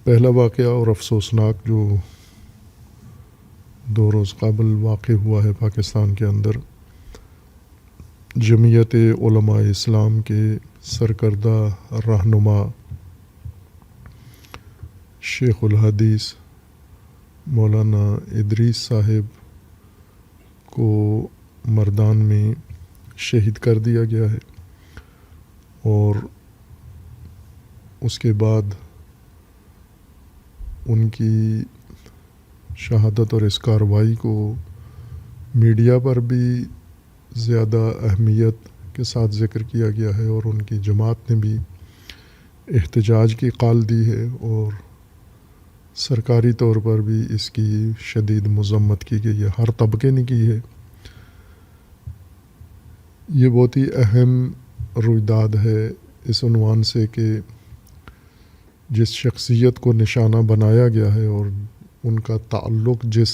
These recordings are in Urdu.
پہلا واقعہ اور افسوسناک جو 2 روز قبل واقع ہوا ہے پاکستان کے اندر، جمعیت علماء اسلام کے سرکردہ رہنما شیخ الحدیث مولانا ادریس صاحب کو مردان میں شہید کر دیا گیا ہے، اور اس کے بعد ان کی شہادت اور اس کارروائی کو میڈیا پر بھی زیادہ اہمیت کے ساتھ ذکر کیا گیا ہے، اور ان کی جماعت نے بھی احتجاج کی کال دی ہے، اور سرکاری طور پر بھی اس کی شدید مذمت کی گئی ہے، ہر طبقے نے کی ہے۔ یہ بہت ہی اہم رویداد ہے اس عنوان سے کہ جس شخصیت کو نشانہ بنایا گیا ہے اور ان کا تعلق جس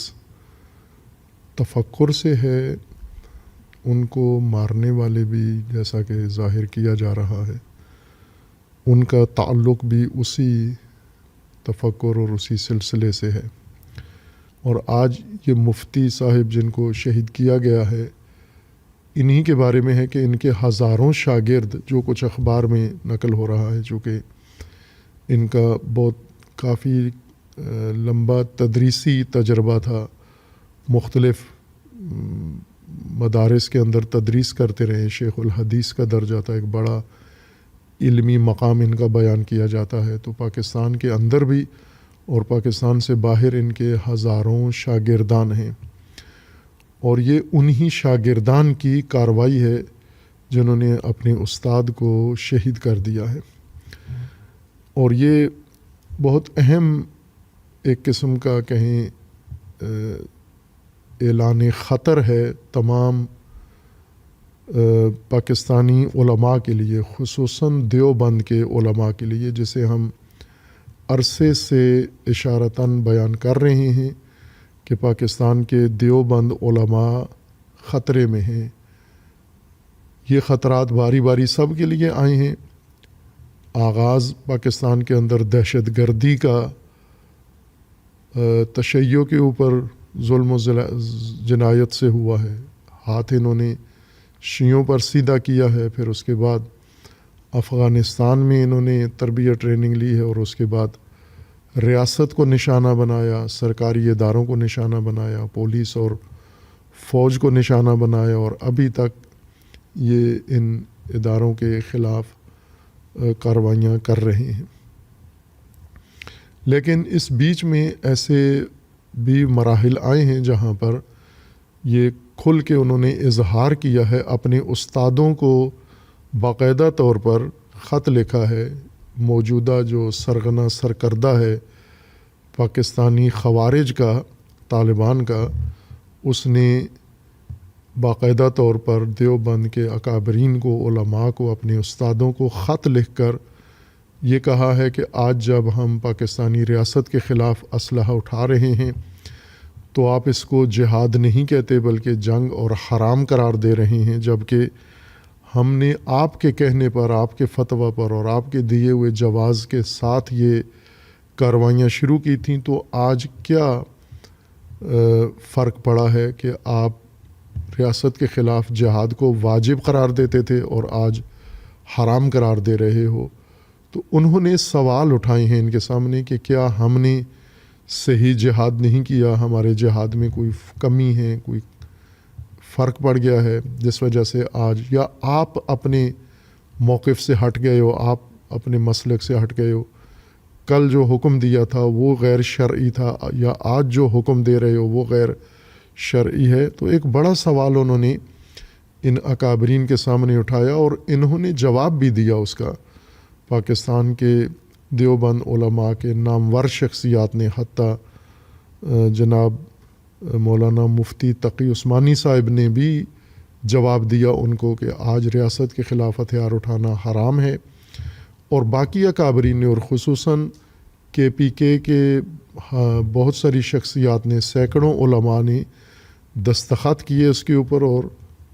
تفکر سے ہے، ان کو مارنے والے بھی جیسا کہ ظاہر کیا جا رہا ہے، ان کا تعلق بھی اسی تفکر اور اسی سلسلے سے ہے۔ اور آج یہ مفتی صاحب جن کو شہید کیا گیا ہے، انہی کے بارے میں ہے کہ ان کے ہزاروں شاگرد، جو کچھ اخبار میں نقل ہو رہا ہے، چونکہ ان کا بہت کافی لمبا تدریسی تجربہ تھا، مختلف مدارس کے اندر تدریس کرتے رہے، شیخ الحدیث کا درجہ تھا، ایک بڑا علمی مقام ان کا بیان کیا جاتا ہے۔ تو پاکستان کے اندر بھی اور پاکستان سے باہر ان کے ہزاروں شاگردان ہیں، اور یہ انہی شاگردان کی کارروائی ہے جنہوں نے اپنے استاد کو شہید کر دیا ہے۔ اور یہ بہت اہم ایک قسم کا کہیں اعلان خطر ہے تمام پاکستانی علماء کے لیے، خصوصاً دیوبند کے علماء کے لیے، جسے ہم عرصے سے اشارتاً بیان کر رہے ہیں کہ پاکستان کے دیوبند علماء خطرے میں ہیں۔ یہ خطرات باری باری سب کے لیے آئے ہیں۔ آغاز پاکستان کے اندر دہشت گردی کا، تشیع کے اوپر ظلم و جنایت سے ہوا ہے، ہاتھ انہوں نے شیعوں پر سیدھا کیا ہے، پھر اس کے بعد افغانستان میں انہوں نے تربیت ٹریننگ لی ہے، اور اس کے بعد ریاست کو نشانہ بنایا، سرکاری اداروں کو نشانہ بنایا، پولیس اور فوج کو نشانہ بنایا، اور ابھی تک یہ ان اداروں کے خلاف کارروائیاں کر رہے ہیں۔ لیکن اس بیچ میں ایسے بھی مراحل آئے ہیں جہاں پر یہ کھل کے انہوں نے اظہار کیا ہے، اپنے استادوں کو باقاعدہ طور پر خط لکھا ہے۔ موجودہ جو سرغنہ سرکردہ ہے پاکستانی خوارج کا، طالبان کا، اس نے باقاعدہ طور پر دیوبند کے اکابرین کو، علماء کو، اپنے استادوں کو خط لکھ کر یہ کہا ہے کہ آج جب ہم پاکستانی ریاست کے خلاف اسلحہ اٹھا رہے ہیں تو آپ اس کو جہاد نہیں کہتے بلکہ جنگ اور حرام قرار دے رہے ہیں، جبکہ ہم نے آپ کے کہنے پر، آپ کے فتویٰ پر اور آپ کے دیے ہوئے جواز کے ساتھ یہ کارروائیاں شروع کی تھیں۔ تو آج کیا فرق پڑا ہے کہ آپ ریاست کے خلاف جہاد کو واجب قرار دیتے تھے اور آج حرام قرار دے رہے ہو؟ تو انہوں نے سوال اٹھائے ہیں ان کے سامنے کہ کیا ہم نے صحیح جہاد نہیں کیا، ہمارے جہاد میں کوئی کمی ہے، کوئی فرق پڑ گیا ہے جس وجہ سے آج، یا آپ اپنے موقف سے ہٹ گئے ہو، آپ اپنے مسلک سے ہٹ گئے ہو، کل جو حکم دیا تھا وہ غیر شرعی تھا، یا آج جو حکم دے رہے ہو وہ غیر شرعی ہے؟ تو ایک بڑا سوال انہوں نے ان اکابرین کے سامنے اٹھایا، اور انہوں نے جواب بھی دیا اس کا۔ پاکستان کے دیوبند علماء کے نامور شخصیات نے، حتیٰ جناب مولانا مفتی تقی عثمانی صاحب نے بھی جواب دیا ان کو کہ آج ریاست کے خلاف ہتھیار اٹھانا حرام ہے، اور باقی اکابرین نے، اور خصوصاً کے کے بہت ساری شخصیات نے، سینکڑوں علماء نے دستخط کیے اس کے اوپر اور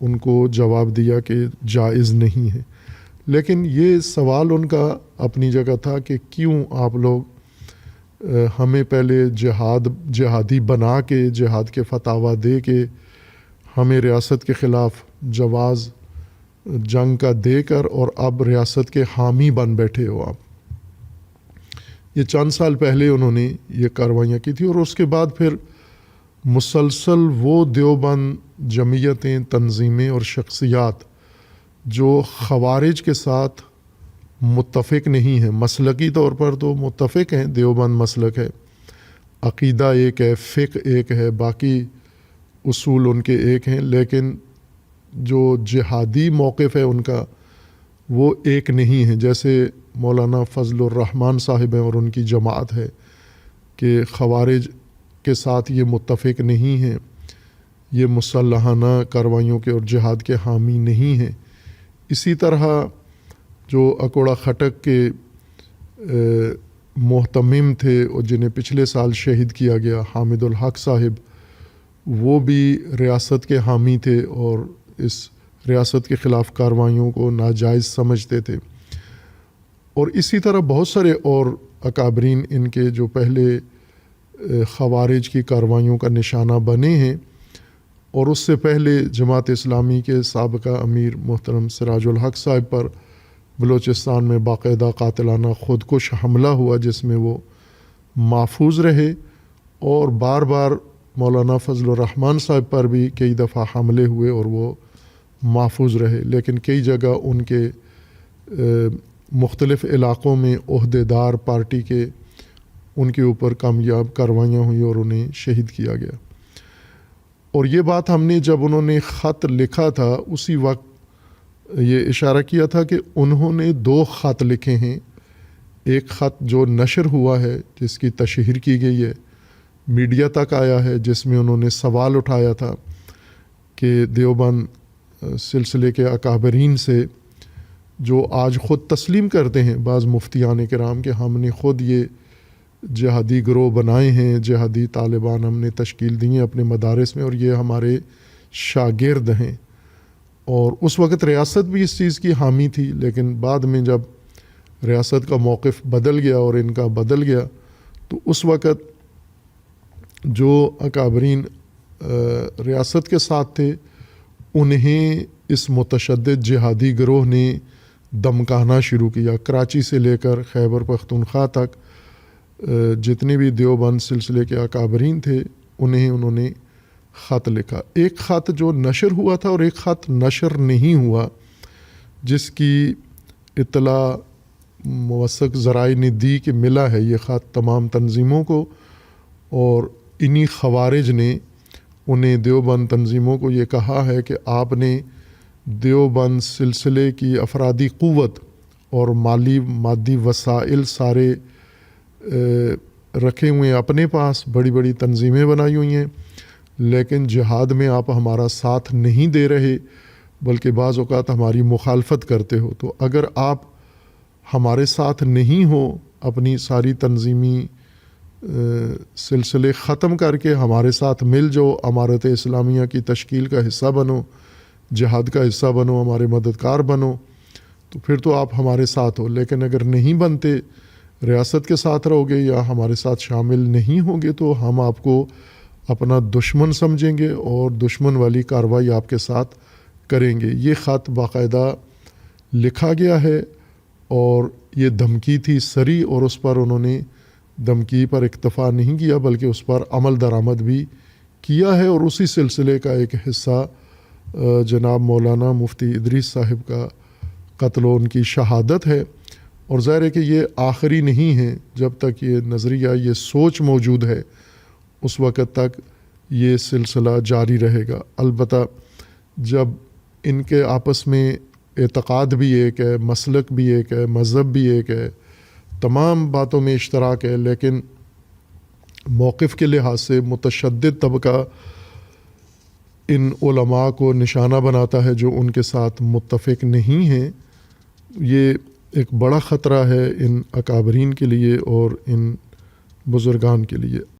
ان کو جواب دیا کہ جائز نہیں ہے۔ لیکن یہ سوال ان کا اپنی جگہ تھا کہ کیوں آپ لوگ ہمیں پہلے جہادی بنا کے جہاد کے فتاویٰ دے کے ہمیں ریاست کے خلاف جواز جنگ کا دے کر اور اب ریاست کے حامی بن بیٹھے ہو آپ. یہ چند سال پہلے انہوں نے یہ کارروائیاں کی تھی، اور اس کے بعد پھر مسلسل وہ دیوبند جمعیتیں، تنظیمیں اور شخصیات جو خوارج کے ساتھ متفق نہیں ہیں، مسلکی طور پر تو متفق ہیں، دیوبند مسلک ہے، عقیدہ ایک ہے، فقہ ایک ہے، باقی اصول ان کے ایک ہیں، لیکن جو جہادی موقف ہے ان کا وہ ایک نہیں ہے. جیسے مولانا فضل الرحمن صاحب ہیں اور ان کی جماعت ہے کہ خوارج کے ساتھ یہ متفق نہیں ہیں، یہ مسلحانہ کارروائیوں کے اور جہاد کے حامی نہیں ہیں. اسی طرح جو اکوڑا خٹک کے محتمم تھے اور جنہیں پچھلے سال شہید کیا گیا، حامد الحق صاحب، وہ بھی ریاست کے حامی تھے اور اس ریاست کے خلاف کارروائیوں کو ناجائز سمجھتے تھے. اور اسی طرح بہت سارے اور اکابرین ان کے جو پہلے خوارج کی کارروائیوں کا نشانہ بنے ہیں، اور اس سے پہلے جماعت اسلامی کے سابقہ امیر محترم سراج الحق صاحب پر بلوچستان میں باقاعدہ قاتلانہ خودکش حملہ ہوا جس میں وہ محفوظ رہے، اور بار بار مولانا فضل الرحمن صاحب پر بھی کئی دفعہ حملے ہوئے اور وہ محفوظ رہے، لیکن کئی جگہ ان کے مختلف علاقوں میں عہدیدار پارٹی کے ان کے اوپر کامیاب کارروائیاں ہوئیں اور انہیں شہید کیا گیا. اور یہ بات ہم نے جب انہوں نے خط لکھا تھا اسی وقت یہ اشارہ کیا تھا کہ انہوں نے 2 خط لکھے ہیں. ایک خط جو نشر ہوا ہے جس کی تشہیر کی گئی ہے، میڈیا تک آیا ہے، جس میں انہوں نے سوال اٹھایا تھا کہ دیوبند سلسلے کے اکابرین سے جو آج خود تسلیم کرتے ہیں بعض مفتیان کرام کہ ہم نے خود یہ جہادی گروہ بنائے ہیں، جہادی طالبان ہم نے تشکیل دی ہیں اپنے مدارس میں اور یہ ہمارے شاگرد ہیں. اور اس وقت ریاست بھی اس چیز کی حامی تھی، لیکن بعد میں جب ریاست کا موقف بدل گیا اور ان کا بدل گیا تو اس وقت جو اکابرین ریاست کے ساتھ تھے انہیں اس متشدد جہادی گروہ نے دمکانا شروع کیا. کراچی سے لے کر خیبر پختونخوا تک جتنے بھی دیوبند سلسلے کے اکابرین تھے انہوں نے خط لکھا. ایک خط جو نشر ہوا تھا اور ایک خط نشر نہیں ہوا، جس کی اطلاع موثق ذرائع نے دی کہ ملا ہے یہ خط تمام تنظیموں کو، اور انہی خوارج نے انہیں دیوبند تنظیموں کو یہ کہا ہے کہ آپ نے دیوبند سلسلے کی افرادی قوت اور مادی وسائل سارے رکھے ہوئے ہیں اپنے پاس، بڑی بڑی تنظیمیں بنائی ہوئی ہیں، لیکن جہاد میں آپ ہمارا ساتھ نہیں دے رہے بلکہ بعض اوقات ہماری مخالفت کرتے ہو. تو اگر آپ ہمارے ساتھ نہیں ہو، اپنی ساری تنظیمی سلسلے ختم کر کے ہمارے ساتھ مل جاؤ، امارت اسلامیہ کی تشکیل کا حصہ بنو، جہاد کا حصہ بنو، ہمارے مددگار بنو، تو پھر تو آپ ہمارے ساتھ ہو. لیکن اگر نہیں بنتے، ریاست کے ساتھ رہو گے یا ہمارے ساتھ شامل نہیں ہوں گے تو ہم آپ کو اپنا دشمن سمجھیں گے اور دشمن والی کارروائی آپ کے ساتھ کریں گے. یہ خط باقاعدہ لکھا گیا ہے اور یہ دھمکی تھی سری، اور اس پر انہوں نے دھمکی پر اکتفا نہیں کیا بلکہ اس پر عمل درآمد بھی کیا ہے. اور اسی سلسلے کا ایک حصہ جناب مولانا مفتی ادریس صاحب کا قتل و ان کی شہادت ہے. اور ظاہر ہے کہ یہ آخری نہیں ہے، جب تک یہ نظریہ، یہ سوچ موجود ہے اس وقت تک یہ سلسلہ جاری رہے گا. البتہ جب ان کے آپس میں اعتقاد بھی ایک ہے، مسلک بھی ایک ہے، مذہب بھی ایک ہے، تمام باتوں میں اشتراک ہے، لیکن موقف کے لحاظ سے متشدد طبقہ ان علماء کو نشانہ بناتا ہے جو ان کے ساتھ متفق نہیں ہیں. یہ ایک بڑا خطرہ ہے ان اکابرین کے لیے اور ان بزرگان کے لیے.